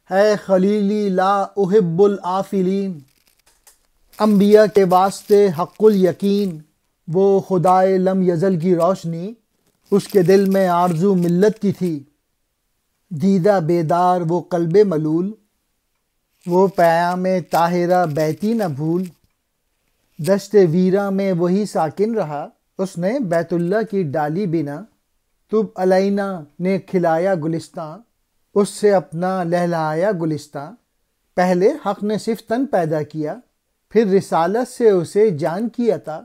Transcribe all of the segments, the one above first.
ہے خلیلی لا احب العافلین۔ انبیاء کے واسطے حق الیقین، وہ خدائے لم یزل کی روشنی، اس کے دل میں آرزو ملت کی تھی۔ دیدہ بیدار وہ قلب ملول، وہ پیام طاہرہ بیتی نہ بھول۔ دشت ویراں میں وہی ساکن رہا، اس نے بیت اللہ کی ڈالی بنا۔ طب علینا نے کھلایا گلستاں، اس سے اپنا لہلایا گلستاں۔ پہلے حق نے صرف تن پیدا کیا، پھر رسالت سے اسے جان کی عطا۔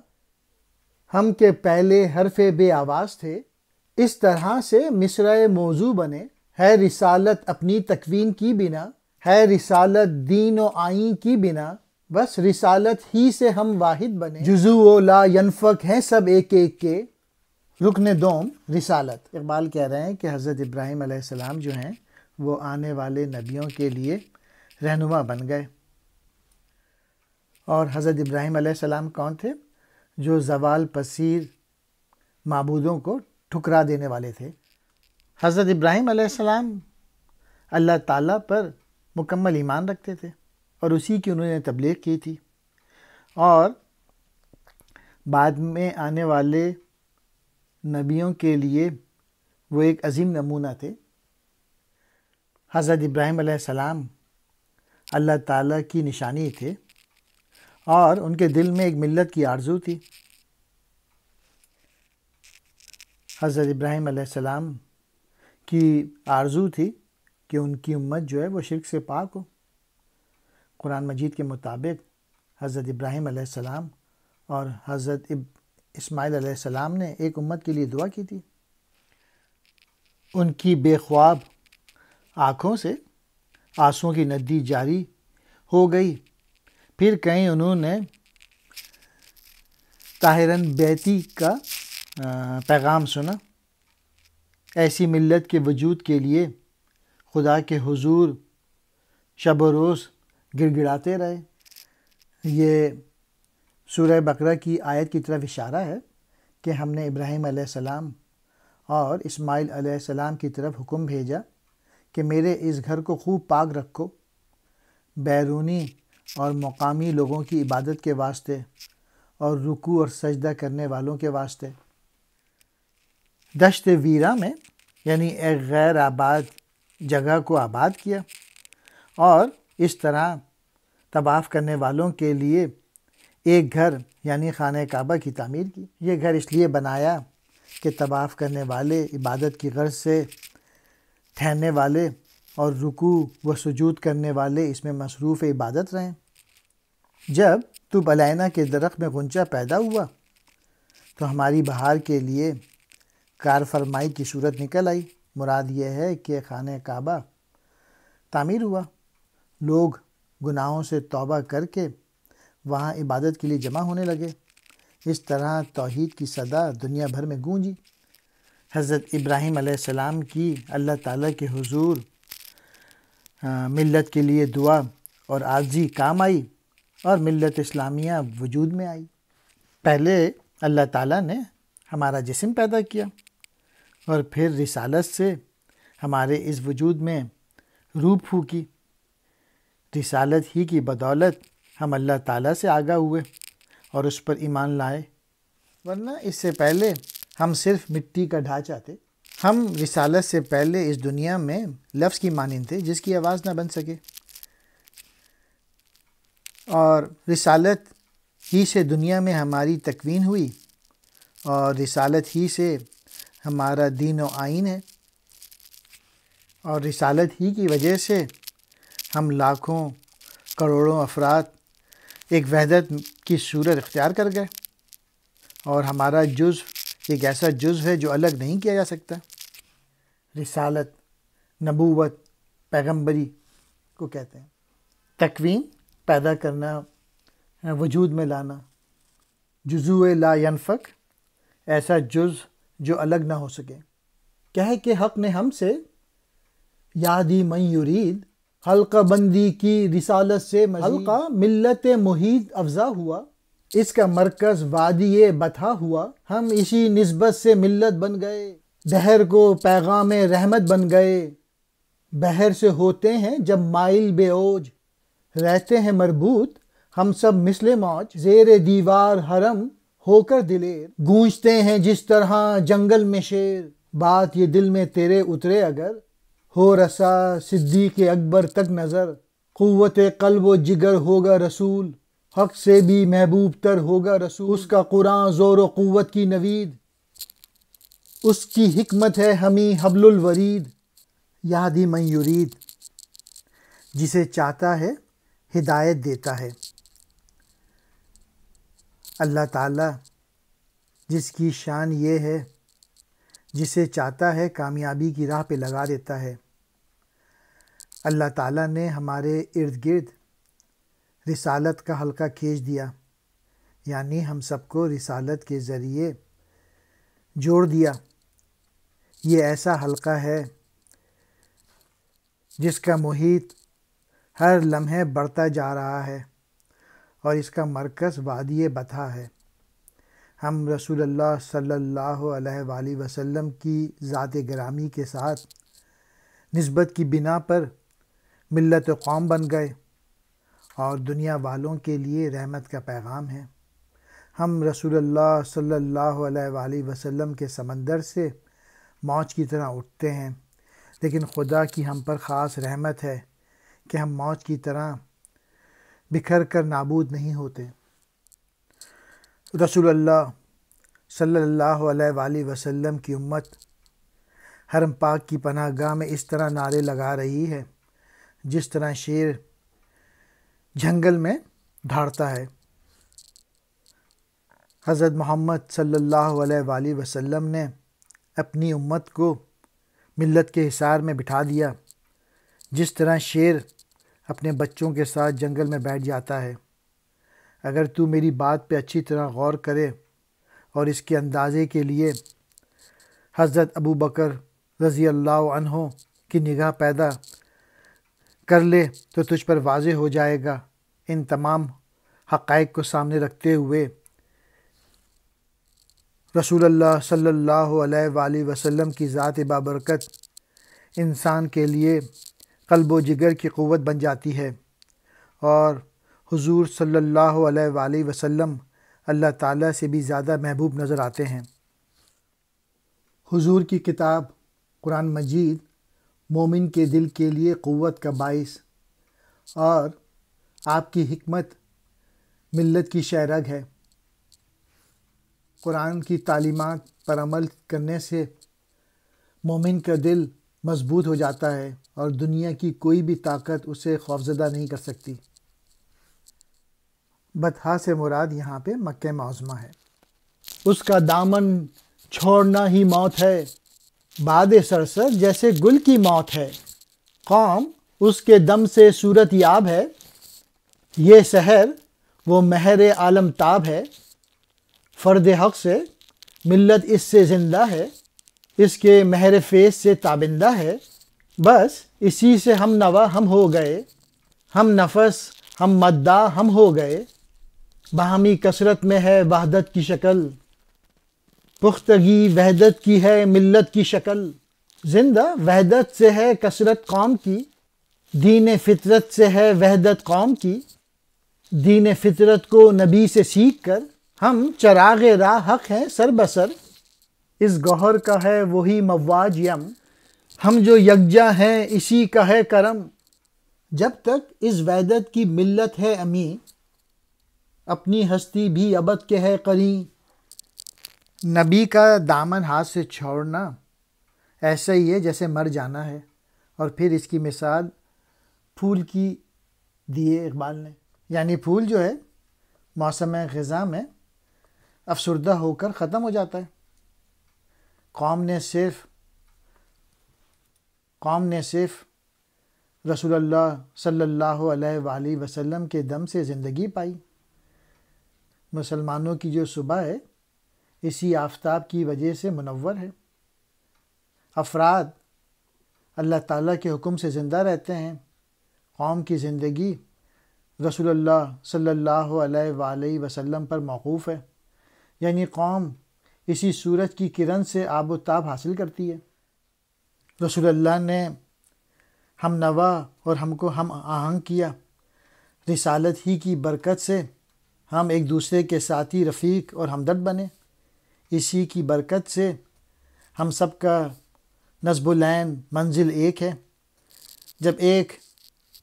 ہم کے پہلے حرف بے آواز تھے، اس طرح سے مصرع موضوع بنے۔ ہے رسالت اپنی تکوین کی بنا، ہے رسالت دین و آئین کی بنا، بس رسالت ہی سے ہم واحد بنے۔ جزو و لا ینفک ہیں سب ایک ایک کے۔ رکن دوم رسالت۔ اقبال کہہ رہے ہیں کہ حضرت ابراہیم علیہ السلام جو ہیں وہ آنے والے نبیوں کے لیے رہنما بن گئے۔ اور حضرت ابراہیم علیہ السلام کون تھے؟ جو زوال پذیر معبودوں کو ٹھکرا دینے والے تھے۔ حضرت ابراہیم علیہ السلام اللہ تعالیٰ پر مکمل ایمان رکھتے تھے اور اسی کی انہوں نے تبلیغ کی تھی، اور بعد میں آنے والے نبیوں کے لیے وہ ایک عظیم نمونہ تھے۔ حضرت ابراہیم علیہ السلام اللہ تعالیٰ کی نشانی تھے، اور ان کے دل میں ایک ملت کی آرزو تھی۔ حضرت ابراہیم علیہ السلام کی آرزو تھی کہ ان کی امت جو ہے وہ شرک سے پاک ہو۔ قرآن مجید کے مطابق حضرت ابراہیم علیہ السلام اور حضرت اسماعیل علیہ السلام نے ایک امت کے لیے دعا کی تھی۔ ان کی بے خواب آنکھوں سے آنسوؤں کی ندی جاری ہو گئی۔ پھر کہیں انہوں نے طاہراً بیتی کا پیغام سنا۔ ایسی ملت کے وجود کے لیے خدا کے حضور شب و روز گڑ گڑاتے رہے۔ یہ سورہ بقرہ کی آیت کی طرف اشارہ ہے کہ ہم نے ابراہیم علیہ السلام اور اسماعیل علیہ السلام کی طرف حکم بھیجا کہ میرے اس گھر کو خوب پاک رکھو، بیرونی اور مقامی لوگوں کی عبادت کے واسطے اور رکوع اور سجدہ کرنے والوں کے واسطے۔ دشت ویراں میں یعنی ایک غیر آباد جگہ کو آباد کیا، اور اس طرح طواف کرنے والوں کے لیے ایک گھر یعنی خانہ کعبہ کی تعمیر کی۔ یہ گھر اس لیے بنایا کہ طواف کرنے والے، عبادت کی غرض سے ٹھہرنے والے اور رکوع و سجود کرنے والے اس میں مصروف عبادت رہیں۔ جب طب علینا کے درخت میں غنچہ پیدا ہوا تو ہماری بہار کے لیے کار فرمائی کی صورت نکل آئی۔ مراد یہ ہے کہ خانہ کعبہ تعمیر ہوا، لوگ گناہوں سے توبہ کر کے وہاں عبادت کے لیے جمع ہونے لگے۔ اس طرح توحید کی صدا دنیا بھر میں گونجی۔ حضرت ابراہیم علیہ السلام کی اللہ تعالیٰ کے حضور ملت کے لیے دعا اور عاجزی کام آئی، اور ملت اسلامیہ وجود میں آئی۔ پہلے اللہ تعالیٰ نے ہمارا جسم پیدا کیا، اور پھر رسالت سے ہمارے اس وجود میں روح پھونکی۔ رسالت ہی کی بدولت ہم اللہ تعالیٰ سے آگاہ ہوئے اور اس پر ایمان لائے، ورنہ اس سے پہلے ہم صرف مٹی کا ڈھانچہ تھے۔ ہم رسالت سے پہلے اس دنیا میں لفظ کی مانند تھے جس کی آواز نہ بن سکے، اور رسالت ہی سے دنیا میں ہماری تکوین ہوئی، اور رسالت ہی سے ہمارا دین و آئین ہے، اور رسالت ہی کی وجہ سے ہم لاکھوں کروڑوں افراد ایک وحدت کی صورت اختیار کر گئے، اور ہمارا جزو ایک ایسا جزو ہے جو الگ نہیں کیا جا سکتا۔ رسالت، نبوت، پیغمبری کو کہتے ہیں۔ تکوین پیدا کرنا، وجود میں لانا۔ جزو لا ینفک، ایسا جز جو الگ نہ ہو سکے۔ کہے کہ حق نے ہم سے یادی من یرید، حلقہ بندی کی رسالت سے مزید، حلقہ ملت محیط افزا ہوا، اس کا مرکز وادی بطحا ہوا۔ ہم اسی نسبت سے ملت بن گئے، دہر کو پیغام رحمت بن گئے۔ بحر سے ہوتے ہیں جب مائل بے اوج، رہتے ہیں مربوط ہم سب مثل موج، زیر دیوار حرم ہو کر دلیر، گونجتے ہیں جس طرح جنگل میں شیر، بات یہ دل میں تیرے اترے اگر، ہو رسا صدیق اکبر تک نظر، قوت قلب و جگر ہوگا رسول، حق سے بھی محبوب تر ہوگا رسول، اس کا قرآن زور و قوت کی نوید، اس کی حکمت ہے ہمیں حبل الورید، یہدی من یرید، جسے چاہتا ہے ہدایت دیتا ہے۔ اللہ تعالیٰ جس کی شان یہ ہے، جسے چاہتا ہے کامیابی کی راہ پہ لگا دیتا ہے۔ اللہ تعالیٰ نے ہمارے ارد گرد رسالت کا حلقہ کھینچ دیا، یعنی ہم سب کو رسالت کے ذریعے جوڑ دیا۔ یہ ایسا حلقہ ہے جس کا محیط ہر لمحے بڑھتا جا رہا ہے اور اس کا مرکز وادی بطحا ہے۔ ہم رسول اللہ صلی اللہ علیہ وآلہ وسلم کی ذات گرامی کے ساتھ نسبت کی بنا پر ملت و قوم بن گئے اور دنیا والوں کے لیے رحمت کا پیغام ہے۔ ہم رسول اللہ صلی اللہ علیہ وآلہ وسلم کے سمندر سے موج کی طرح اٹھتے ہیں، لیکن خدا کی ہم پر خاص رحمت ہے کہ ہم موج کی طرح بکھر کر نابود نہیں ہوتے۔ رسول اللہ صلی اللہ علیہ وآلہ وسلم کی امت حرم پاک کی پناہ گاہ میں اس طرح نعرے لگا رہی ہے جس طرح شیر جنگل میں دھاڑتا ہے۔ حضرت محمد صلی اللہ علیہ وآلہ وسلم نے اپنی امت کو ملت کے حصار میں بٹھا دیا، جس طرح شیر اپنے بچوں کے ساتھ جنگل میں بیٹھ جاتا ہے۔ اگر تو میری بات پہ اچھی طرح غور کرے اور اس کے اندازے کے لیے حضرت ابو بکر رضی اللہ عنہ کی نگاہ پیدا کر لے تو تجھ پر واضح ہو جائے گا۔ ان تمام حقائق کو سامنے رکھتے ہوئے رسول اللہ صلی اللہ علیہ وآلہ وسلم کی ذات بابرکت انسان کے لیے قلب و جگر کی قوت بن جاتی ہے، اور حضور صلی اللہ علیہ وآلہ وسلم اللہ تعالیٰ سے بھی زیادہ محبوب نظر آتے ہیں۔ حضور کی کتاب قرآن مجید مومن کے دل کے لیے قوت کا باعث اور آپ کی حکمت ملت کی شہرگ ہے۔ قرآن کی تعلیمات پر عمل کرنے سے مومن کا دل مضبوط ہو جاتا ہے اور دنیا کی کوئی بھی طاقت اسے خوفزدہ نہیں کر سکتی۔ بطحا سے مراد یہاں پہ مکہ معظمہ ہے۔ اس کا دامن چھوڑنا ہی موت ہے، باد سرسر جیسے گل کی موت ہے، قوم اس کے دم سے صورت یاب ہے، یہ سحر وہ مہر عالم تاب ہے، فرد حق سے ملت اس سے زندہ ہے، اس کے مہر فیض سے تابندہ ہے، بس اسی سے ہم نوا ہم ہو گئے، ہم نفس ہم مداح ہم ہو گئے، باہمی کثرت میں ہے وحدت کی شکل، پختگی وحدت کی ہے ملت کی شکل، زندہ وحدت سے ہے کثرت قوم کی، دین فطرت سے ہے وحدت قوم کی، دین فطرت کو نبی سے سیکھ کر ہم چراغ راہ حق ہیں سر بسر، اس گوہر کا ہے وہی مواج یم، ہم جو یکجا ہیں اسی کا ہے کرم، جب تک اس وحدت کی ملت ہے امیں، اپنی ہستی بھی ابد کے ہے قرین۔ نبی کا دامن ہاتھ سے چھوڑنا ایسا ہی ہے جیسے مر جانا ہے، اور پھر اس کی مثال پھول کی دی ہے اقبال نے، یعنی پھول جو ہے موسم خزاں میں افسردہ ہو کر ختم ہو جاتا ہے۔ قوم نے صرف رسول اللہ صلی اللہ علیہ وآلہ وسلم کے دم سے زندگی پائی۔ مسلمانوں کی جو صبح ہے اسی آفتاب کی وجہ سے منور ہے۔ افراد اللہ تعالیٰ کے حکم سے زندہ رہتے ہیں، قوم کی زندگی رسول اللہ صلی اللہ علیہ وآلہ وسلم پر موقوف ہے، یعنی قوم اسی سورج کی کرن سے آب و تاب حاصل کرتی ہے۔ رسول اللہ نے ہم نوا اور ہم کو ہم آہنگ کیا۔ رسالت ہی کی برکت سے ہم ایک دوسرے کے ساتھی، رفیق اور ہمدرد بنے۔ اسی کی برکت سے ہم سب کا نصب العین منزل ایک ہے۔ جب ایک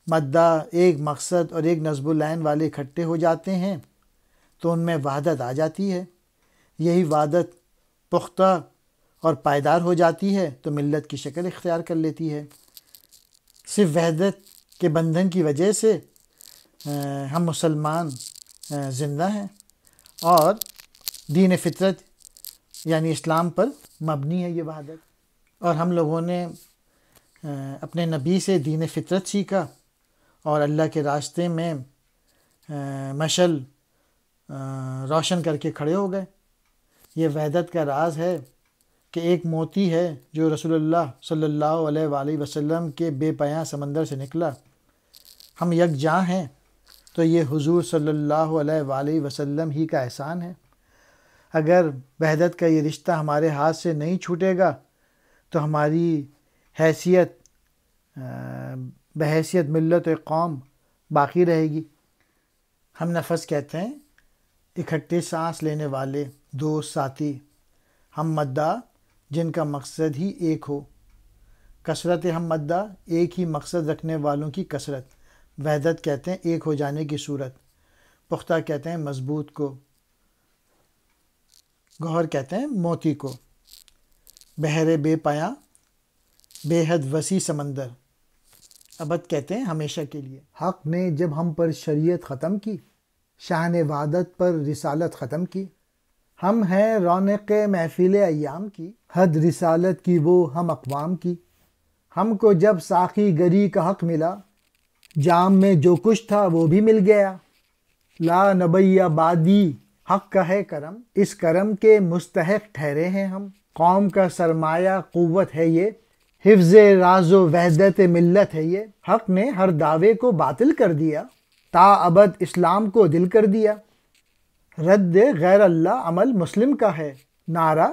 مدعا، ایک مقصد اور ایک نصب العین والے اکٹھے ہو جاتے ہیں تو ان میں وحدت آ جاتی ہے۔ یہی وحدت پختہ اور پائیدار ہو جاتی ہے تو ملت کی شکل اختیار کر لیتی ہے۔ صرف وحدت کے بندھن کی وجہ سے ہم مسلمان زندہ ہیں اور دین فطرت یعنی اسلام پر مبنی ہے یہ وحدت۔ اور ہم لوگوں نے اپنے نبی سے دین فطرت سیکھا اور اللہ کے راستے میں مشعل روشن کر کے کھڑے ہو گئے۔ یہ وحدت کا راز ہے کہ ایک موتی ہے جو رسول اللہ صلی اللہ علیہ وآلہ وسلم کے بے پایاں سمندر سے نکلا۔ ہم یکجاں ہیں تو یہ حضور صلی اللہ علیہ وآلہ وسلم ہی کا احسان ہے۔ اگر وحدت کا یہ رشتہ ہمارے ہاتھ سے نہیں چھوٹے گا تو ہماری حیثیت بحیثیت ملت و قوم باقی رہے گی۔ ہم نفس کہتے ہیں اکٹھے سانس لینے والے دوست ساتھی، ہم مدعا جن کا مقصد ہی ایک ہو۔ کثرت ہم مدعا ایک ہی مقصد رکھنے والوں کی کثرت۔ وحدت کہتے ہیں ایک ہو جانے کی صورت، پختہ کہتے ہیں مضبوط کو، گوہر کہتے ہیں موتی کو، بحر بے پایاں بے حد وسیع سمندر، ابد کہتے ہیں ہمیشہ کے لیے۔ حق نے جب ہم پر شریعت ختم کی، شان وحدت پر رسالت ختم کی۔ ہم ہیں رونق محفل ایام کی، حد رسالت کی وہ ہم اقوام کی۔ ہم کو جب ساقی گری کا حق ملا، جام میں جو کچھ تھا وہ بھی مل گیا۔ لا نبی بعدی حق کا ہے کرم، اس کرم کے مستحق ٹھہرے ہیں ہم۔ قوم کا سرمایہ قوت ہے یہ، حفظ راز و وحدت ملت ہے یہ۔ حق نے ہر دعوے کو باطل کر دیا، تا ابد اسلام کو دل کر دیا۔ رد غیر اللہ عمل مسلم کا ہے، نعرہ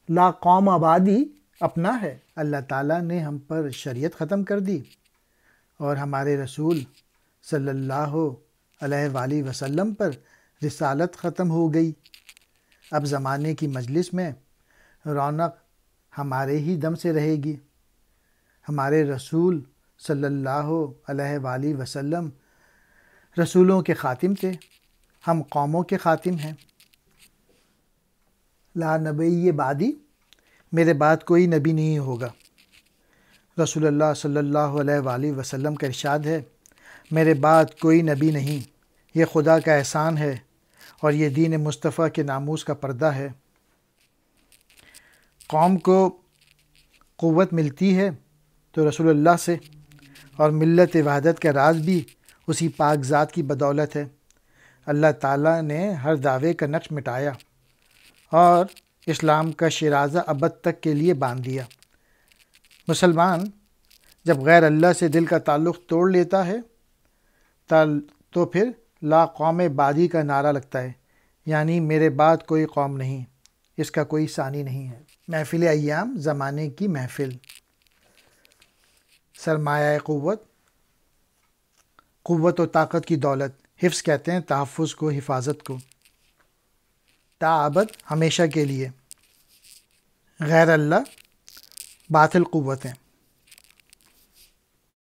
لا قوم آبادی اپنا ہے۔ اللہ تعالیٰ نے ہم پر شریعت ختم کر دی اور ہمارے رسول صلی اللہ علیہ وآلہ وسلم پر رسالت ختم ہو گئی۔ اب زمانے کی مجلس میں رونق ہمارے ہی دم سے رہے گی۔ ہمارے رسول صلی اللہ علیہ وآلہ وسلم رسولوں کے خاتم تھے، ہم قوموں کے خاتم ہیں۔ لا نبی بعدی، میرے بعد کوئی نبی نہیں ہوگا۔ رسول اللہ صلی اللہ علیہ وآلہ وسلم کا ارشاد ہے، میرے بعد کوئی نبی نہیں، یہ خدا کا احسان ہے اور یہ دین مصطفیٰ کے ناموس کا پردہ ہے۔ قوم کو قوت ملتی ہے تو رسول اللہ سے، اور ملت وحدت کا راز بھی اسی پاک ذات کی بدولت ہے۔ اللہ تعالیٰ نے ہر دعوے کا نقش مٹایا اور اسلام کا شیرازہ ابد تک کے لیے باندھ دیا۔ مسلمان جب غیر اللہ سے دل کا تعلق توڑ لیتا ہے تو پھر لا قوم بعدی کا نعرہ لگتا ہے، یعنی میرے بعد کوئی قوم نہیں، اس کا کوئی ثانی نہیں ہے۔ محفل ایام، زمانے کی محفل۔ سرمایہ قوت، قوت و طاقت کی دولت۔ حفظ کہتے ہیں تحفظ کو، حفاظت کو۔ تا ابد، ہمیشہ کے لیے۔ غیر اللہ باطل قوتیں۔